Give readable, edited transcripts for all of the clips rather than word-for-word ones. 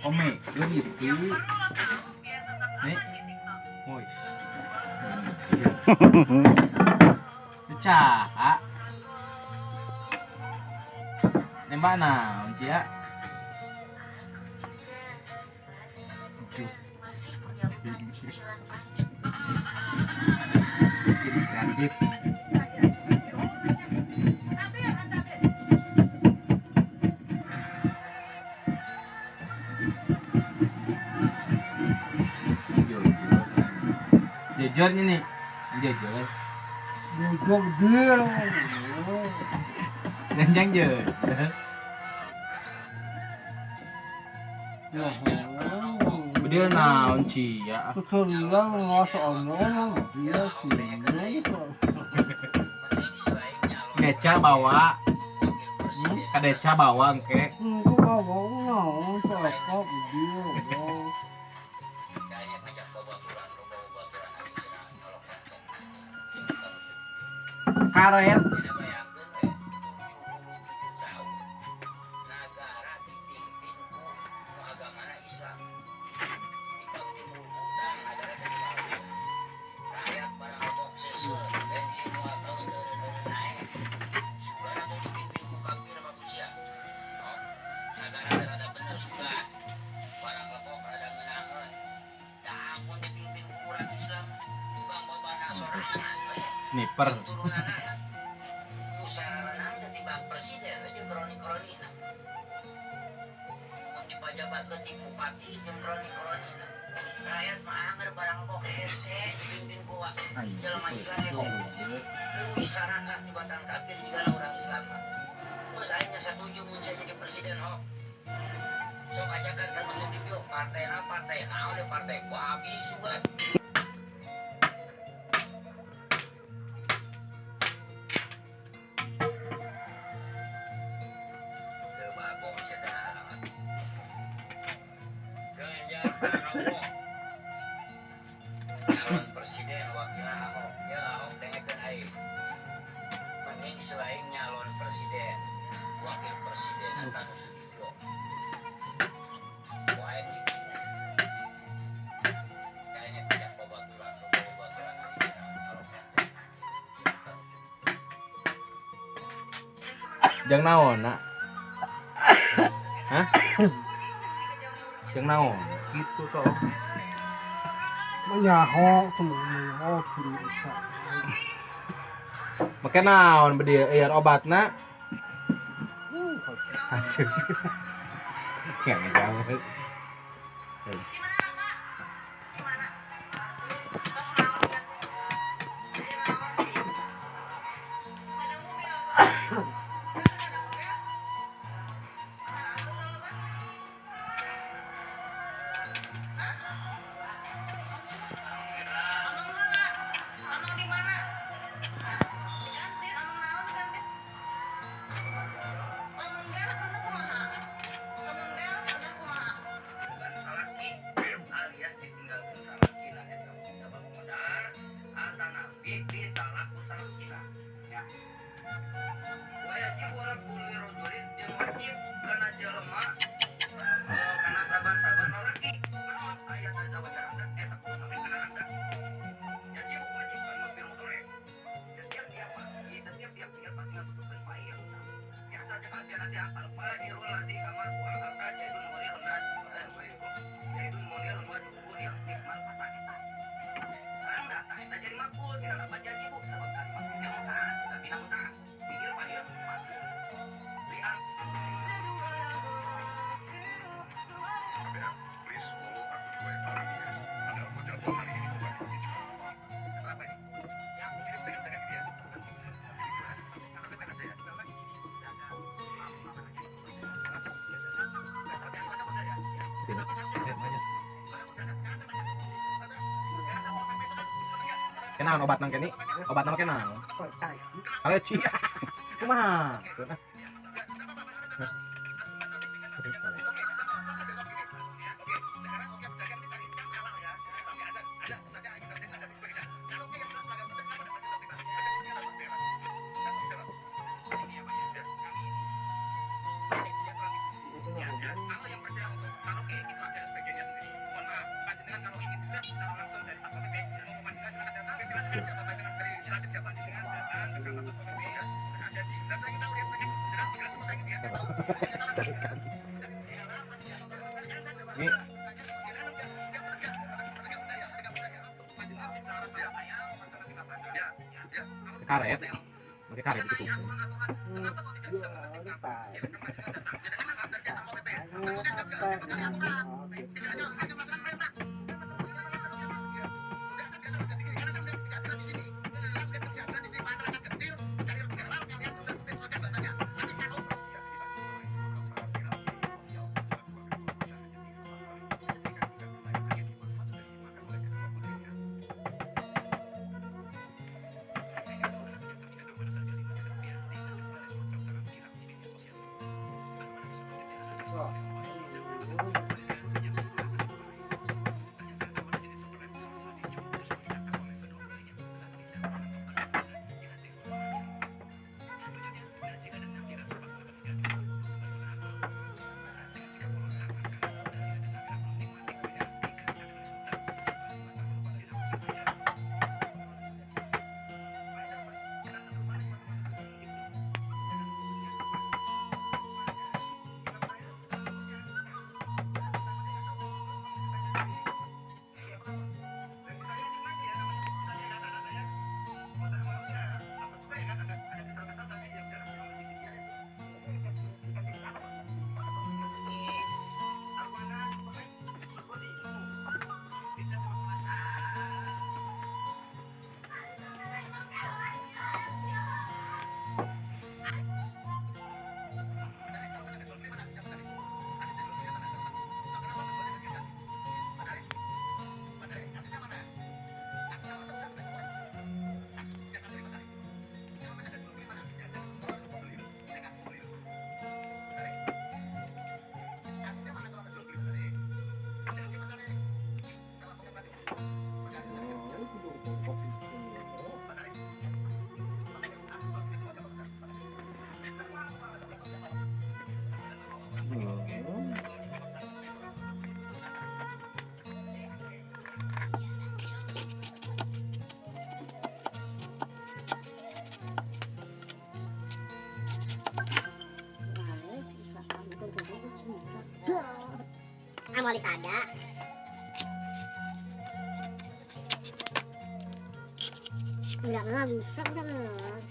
Ome, lu gitu. Nih. Woi. Cah. Nembak naon cia? Jadi kreatif. Jujur ini, jujur. Jujur dia. Janjang jujur. Bedil naon cia? Keserian ngerasa omong dia sini. Deca bawa. Kadeca bawa engke. Itu bawa naon cakap dia. Karet. Sniper. Presiden aja kroni-kroni pejabat letih bupati jeung kroni-kroni rakyat mah anger barang kok hese dipimpin ku jelema Islam hese lu bisa nakah di batang kafir juga orang Islam terus akhirnya setuju mun saya jadi presiden ho sok ajakan kan masuk di bio partai oleh partai ku abi juga calon presiden wakil Ahok ya Ahok dengekeun aing mending selain nyalon presiden wakil presiden anu Sudibyo wae gitu kayaknya tidak babaturan Jang naon nak? Hah? Jang naon? Gitu toh. Menyahok semuanya bisa. Make naon bedi ieu obatna? Hasil. Kayaknya banget. Kenal obat nang kene? Obat nama kenal? Alergi. Kumaha? Ini karet, pakai karet itu. Amalis ada. Enggak mah bisa udah mah.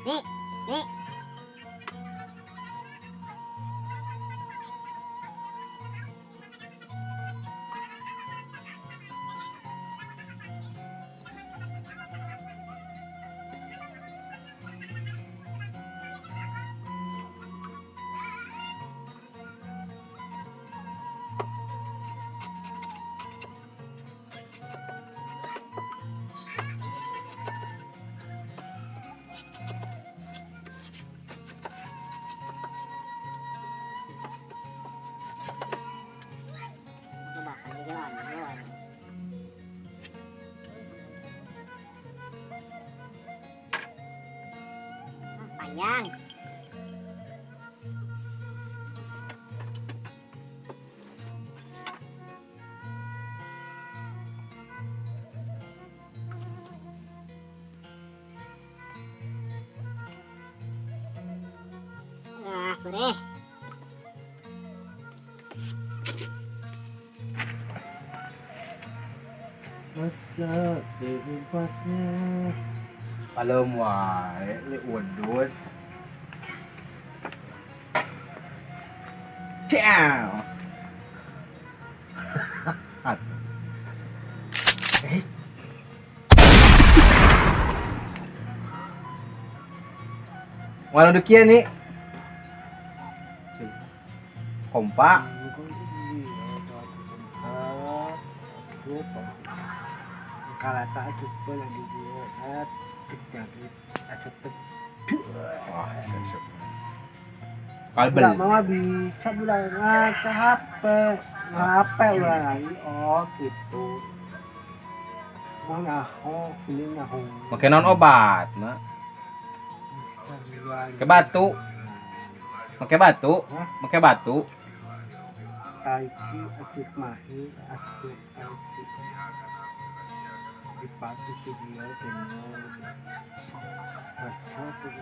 Nih, nih. Panjang. Nah, boleh. Masa bebasnya. Palem wae, li udut. Ciao. Walau dekian nih. Kompak. Kalau tak cukup lagi dia, jadi ada Wah, sesep. Kalbel. Enggak mama bisa bilang HP ulah lagi. Oh gitu. Mana ini ngaho. Pakai non obat, nah. Ke batu. Pakai batu. Hah? Pakai batu. Taichi acik mahi atu taichi dipatu video tenyo baca tuh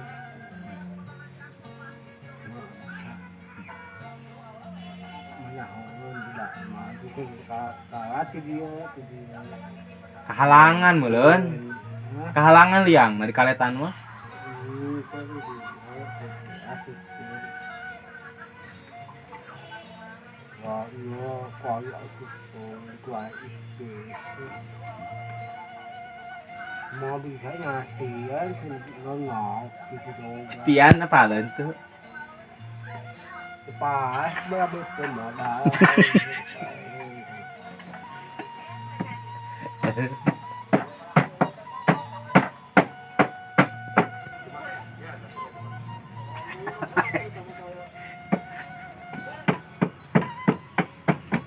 menahun bila maju ke kalah video Kehalangan meuleun. Kehalangan liang na di kaletan mah. Wah, iya, kaya aku tua itu. Mau bisa ngasihan ngengok gitu dong. Pian apa leun tuh? Pas betul modal.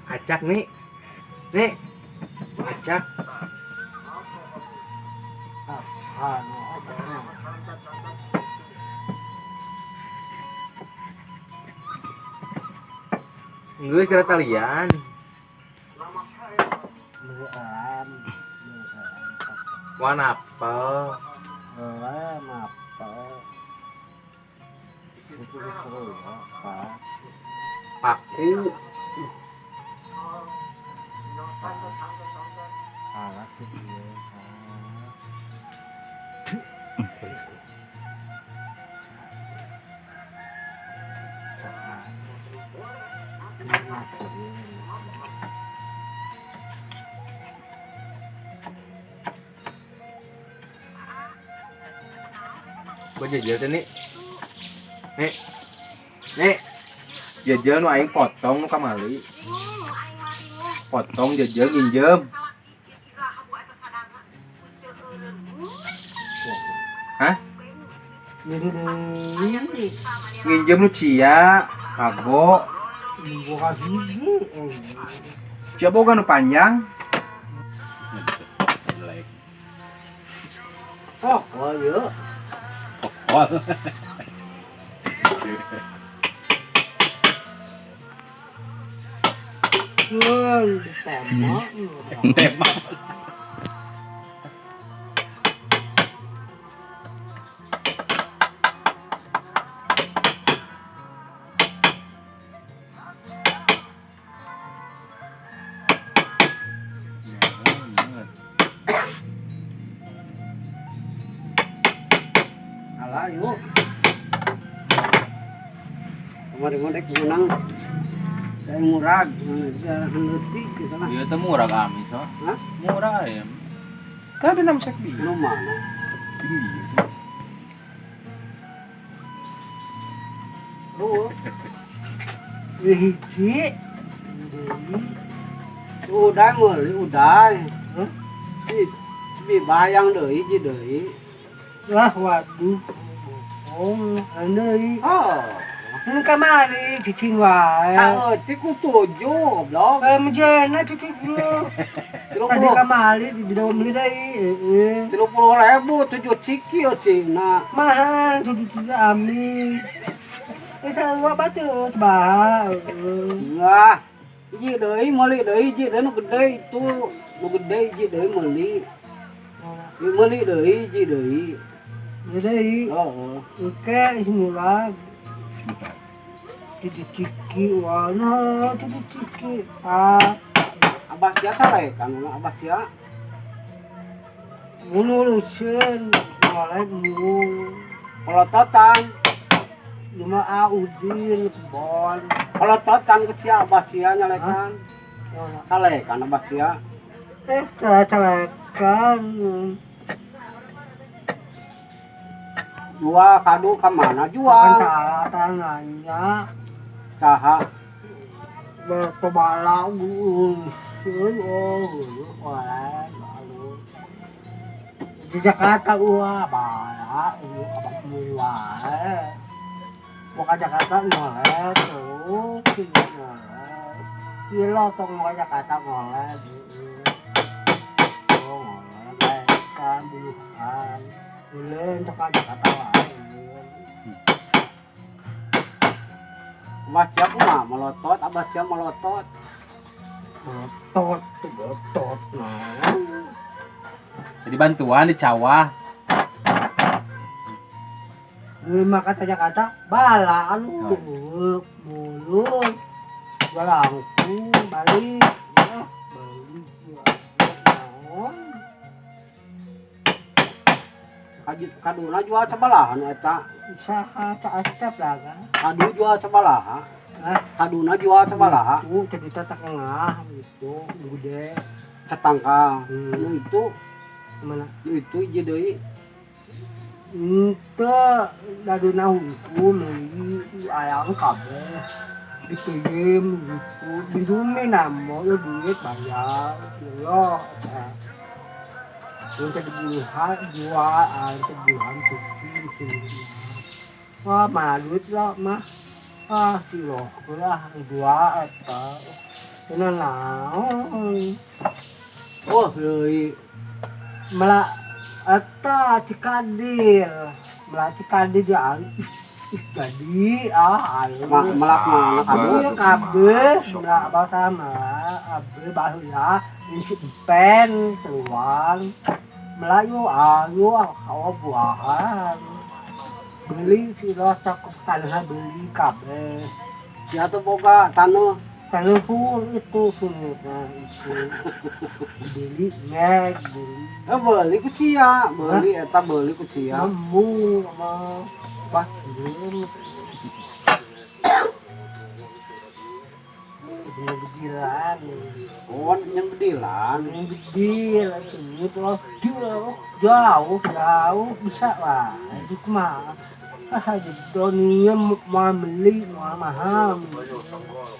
Acak nih. Nih. Acak. Geus kira talian. Warna apel. Paku. Gua jajal teh nih. Nih. Nih. Jajal nu aing potong nu kamali. Potong jajal nginjem. Hah? Nginjem nu cia, kago. Bukan gigi. Cia boga nu panjang. Oh, iya. Tembak. Tembak. Alah, yuk. Kemarin modek menang. Saya murag, jarang ngerti kita lah. Ieu teh murah kami so. Hah? Murah ya. Tapi nam sek di. Lu mana? Lu. Hiji. Udah meuli udah. Hah? Bi bayang deui ji deui. Wah, waduh. Oh, deui. Oh. Ini kamari cicing wae. Ti ku 7 goblok. Menjena cicingnya. Tadi kamari di dalam beli deui. 30.000 7 ciki yo cina. Mahal 7 ciki ami. Kita gua batu bah. Wah. Ji deui meuli deui ji nu gede itu. Nu gede ji deui meuli. Meuli deui ji deui. Deui. Heeh. Oke, bismillah. Jadi ciki warna jadi ciki abah sia sare kan abah sia mulusin mulai mulu pelototan cuma audin kebon pelototan ke sia abah sia nyalekan nyalekan abah sia nyalekan jual kado ke mana jual tangannya saha bertebala di Jakarta bala apa mulai buka Jakarta mulai terus mulai kilo tong buka Jakarta mulai mulai kan buluhan bulan untuk Jakarta lain Abah siap mah melotot, abah siap melotot. Botot, botot nah. Jadi bantuan di cawah. Lima kata bala anu mulut balangku balik ya balik ya naon Kaduna jual sabalahan eta. usaha acap lah kan Kadu jual sabalaha. ah Kaduna jual sabalaha. itu cerita tengah itu gede Ketangka. Hmm. Nu itu, mana nu itu hiji deui. ente daduna hukum meuli ayang kabeh dikirim gitu bindumi namo ya duit bayar ya yang kebutuhan jual kebutuhan suci di sini wah mana duit lah mah si loh lah dua eta ini naon Oh, deui. malah eta cikadil malah cikadil dia jadi ayo Melak mana kadu? aduh kabeh sudah apa sama abe baheula isi pen tuan melayu ayo kawa buahan beli sila cakep tanah beli kabeh Sia tuh boga taneuh. tanah full itu sunutnya itu beli meg beli Beli ku cia, beli eta beli ku cia. kamu sama pasir gedilan Oh, yang gedilan. yang gede langsung itu loh jauh bisa lah itu mah jadi dunia mau beli mau mahal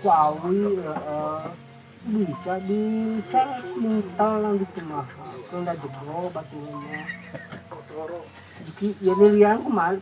wawi bisa minta lang gitu mahal kalau udah jebol batunya jadi ya liang kemarin